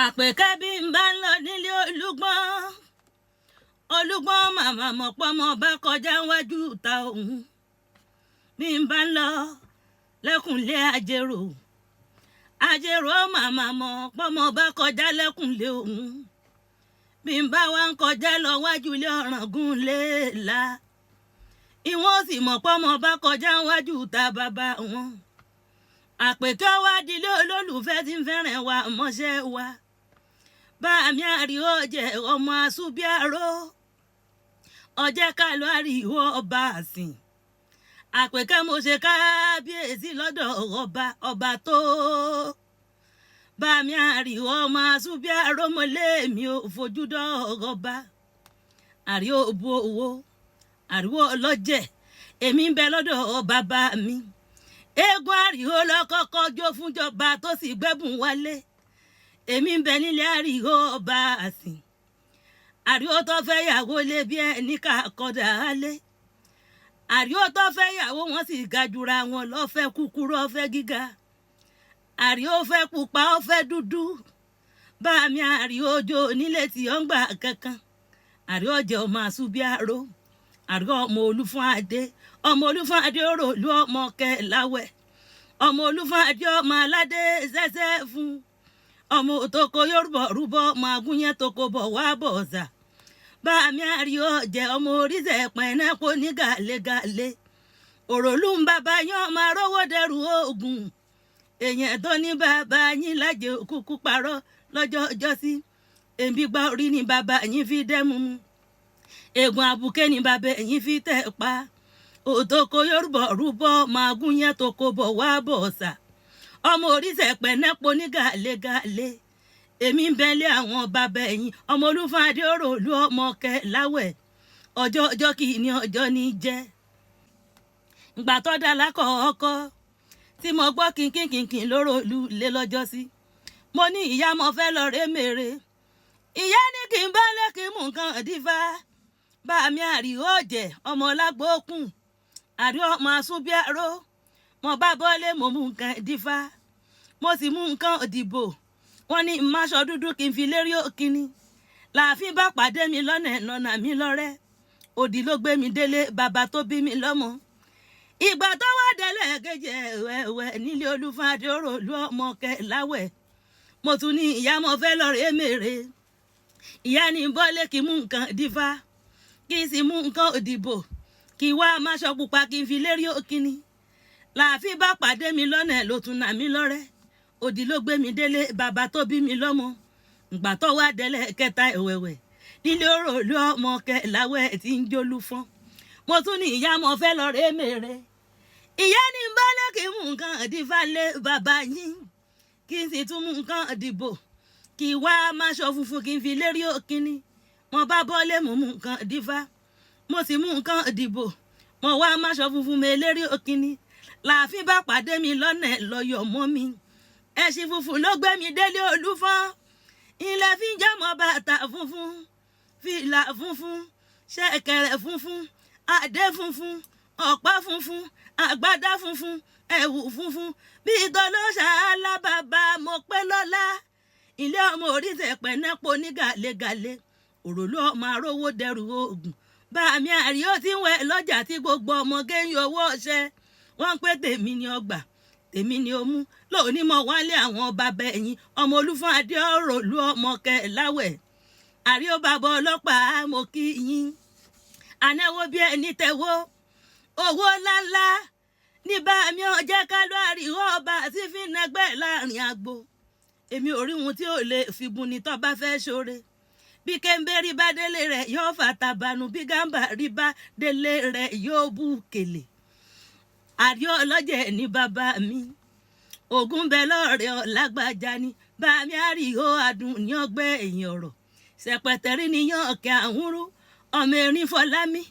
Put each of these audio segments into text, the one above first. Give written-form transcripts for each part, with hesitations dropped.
àpèkẹ́ bí n bá ń lọ nílé olúgbọ́n màmá mọ̀ pọ́mọ bá kọjá wájú ta òun bí n bá ń lọ lẹ́kùnlé àjèrò màmá mọ̀ pọ́mọ bá kọjá lẹ́kùnlé òun bí n bá wá ń kọjá lọ wájú ilé Ọ̀ràngún léèlà ìwọ́n sì mọ̀ pọ́mọ bá kọjá wájú ta bàbá wọn àpèkẹ́ wá dilé olólùfẹ́ tí ń fẹ́ràn wa mọ́ṣẹ́ wa bá mi àríwó jẹ ọmọ asúbíàró ọjẹ́ ká lọ àríwó ọba àsìn àpèkẹ́ mo ṣe kábíyèsí lọ́dọ̀ ọba tó bá mi àríwó ọmọ asúbíàró mo lé mi ò fojú dọ́ ọba àríwó bu owó àríwó ọlọ́jẹ̀ èmi ń bẹ lọ́dọ̀ bàbá mi eégún àríwó lọ́kọ́kọ́ jó fúnjọba tó sì gbẹ́bùn wálé èmi ń bẹ nílé àríwó ọba àsìn àríwó tó fẹ́ yàwó lé bí ẹni ká kọ́dà álé àríwó tó fẹ́ yàwó wọn sì ga jura wọn lọ́fẹ́ kúkúrú ọ̀fẹ́ gíga àríwó fẹ́ pupa ọ̀fẹ́ dúdú bá mi àríwó jó nílé tí ó ń gbà kankan àríwó jẹ́ ọmọ àsúbíàró àríwó ọmọ olúfúnadé òròlú ọmọ kẹláwẹ̀ ọmọ olúfúnadé ọmọ aládé sẹ́sẹ́ fún ọmọ òtòkò yorùbá rúbọ ọmọ agúnyẹ toko bọ̀ wá bọ̀ ọ̀sà bá mi àríwó jẹ́ ọmọ oríṣẹ́ pẹ̀nẹ́pọ̀ ní gàlégàlé òròlú ń bàbá yín ọmọ arówó dẹrù oògùn èèyàn tó ní bàbá yín lájẹ òkúkú parọ́ lọ́jọ́ ọjọ́sí èmi gba orí ni bàbá yín fi dẹ́mu mu ègùn àbùké ni bàbá yín fi tẹ̀ pa òtòkò yorùbá rúbọ ọmọ agúnyẹ toko bọ̀ wá bọ̀ ọ̀sà ọmọ oríṣẹ́ pẹ̀nẹ́pọ̀ ní gàlégàlé èmi ń bẹ́lẹ̀ àwọn bàbá ẹ̀yìn ọmọ olúfàdé òròlú ọmọ kẹláwẹ̀ ọjọ́ kì í ní ọjọ́ ní jẹ́ ìgbà tó dá lákọ̀ọ́kọ́ tí mo gbọ́ kínkínkínkín lóròlú lé lọ́jọ́ sí mo ní ìyá mo fẹ́ lọ ré mèrè ìyá ní kí n bá lẹ́kì mú nǹkan dífá bá mi àríwó jẹ́ ọmọ lágbókùn àríwó ọmọ asúbíàró mo bá bọ́lé mo mú nǹkan dífá mo sì mú nǹkan òdìbò wọ́n ní máṣọ dúdú kí n fi lérí òkínní láàfin bá pàdé mi lọ́nà mi lọ́rẹ́ òdì ló gbé mi délé bàbá tó bí mi lọ́mọ ìgbà tó wá délé kejì ẹ̀wẹ̀ nílé olúfàdé òròlú ọmọ kẹláwẹ̀ mo tún ní ìyá mo fẹ́ lọ rèé mèrè ìyá ní bọ́lé kí n mú nǹkan dífá kí n sì mú nǹkan òdìbò kí wá máṣọ pupa kí n fi lérí òkínní láàfin bá pàdé mi lọ́nà ló tún nà mí lọ́rẹ́ òdì ló gbé mi délé bàbá tó bí mi lọ́mọ ìgbà tó wá délé kẹta ẹ̀wẹ̀wẹ̀ nílé òròlú ọmọ kẹláwẹ̀ tí ń jólú fọ́n mo tún ní ìyá mo fẹ́ lọ rèé mèrè ìyá ní bọ́lé kí n mú nǹkan dífá lé bàbá yín kí n sì tún mú nǹkan dìbò kí wá máṣọ funfun kí n fi lérí òkínní mo bá bọ́lé mo mú nǹkan dífá mo sì mú nǹkan dìbò mo wá máṣọ funfun mi lérí òkínní láàfin bá pàdé mi lọ́nà lọ́yọ̀ mọ́ mi ẹṣin funfun ló gbé mi délé olúfọ́n ilẹ̀ fi ń jẹ́mọ́ bàtà funfun fìlà funfun ṣẹ̀kẹ̀rẹ̀ funfun adé funfun ọ̀pá funfun àgbádá funfun ẹ̀wù funfun bí ìtọ́lọ́ṣà alábàbà mo pẹ́ lọ́lá ilé ọmọ oríṣẹ́ pẹ̀nẹ́pọ̀ ní gàlégàlé òròlú ọmọ arówó dẹrù oògùn bá mi àríyó tí ń wẹ̀ lọ́jà tí gbogbo ọmọge ń yọ owó ọṣẹ wọ́n pé tèmi ni ọgbà tèmi ni ó mú lóòní mo wálé àwọn bàbá ẹ̀yìn ọmọ olúfàdé òròlú ọmọ kẹláwẹ̀ àríyó bàbá ọlọ́pàá mo kí yín anáwó bí ẹni tẹ̀wó owó ńláńlá ní bá mi ò jẹ́ ká lọ àríwó ọba tí fi ń nẹgbẹ́ láàrin agbo èmi ò rí ohun tí ò lè fi bùn ní tó bá fẹ́ ṣoore bí kéńbé rí bá délé rẹ̀ yóò fàtàbànú bí gàmbà rí bá délé rẹ̀ yóò bú kèlè àríyó ọlọ́jẹ̀ ní bàbá mi ògùn bẹ lọ́ọ̀rẹ́ ọ̀làgbàjà ni bá mi àríyó adùn ní ọgbẹ́ ẹ̀yìn ọ̀rọ̀ ṣẹpẹtẹrí níyàn ọ̀kẹ́ àwúrú ọmọ erin fọlámi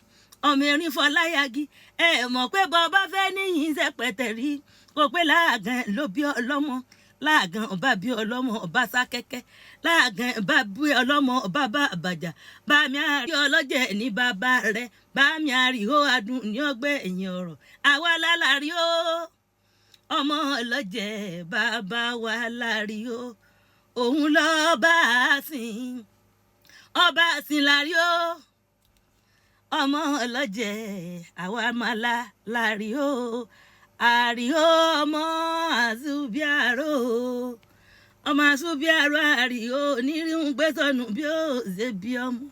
ọmọ erin fọláyagi ẹ mọ̀ pé bọ́ọ̀bá fẹ́ níyìn ṣẹpẹtẹrí kò pé láàgàn ló bí ọlọ́mọ láàgàn ọba bí ọlọ́mọ ọba sákẹ́kẹ́ láàgàn ọba bí ọlọ́mọ ọba bá àbàjá bá mi àríyó ọlọ́jẹ̀ ní bàbá rẹ̀ bá mi àríyó adùn ní ọgbẹ́ ẹ̀yìn ọ̀rọ̀ àwa lálàrí ó ọmọ ọlọ́jẹ̀ bàbá wa lárí ó òun lọ́ba àsìn ọba àsìn lárí ó ọmọ ọlọ́jẹ̀ àwa màlá lárí ó àrí ó ọmọ àṣùbíàrò ọmọ àṣùbíàrò àrí ó nírìhùn gbẹ́sọ̀nù bí ó ṣe bí ọmọ.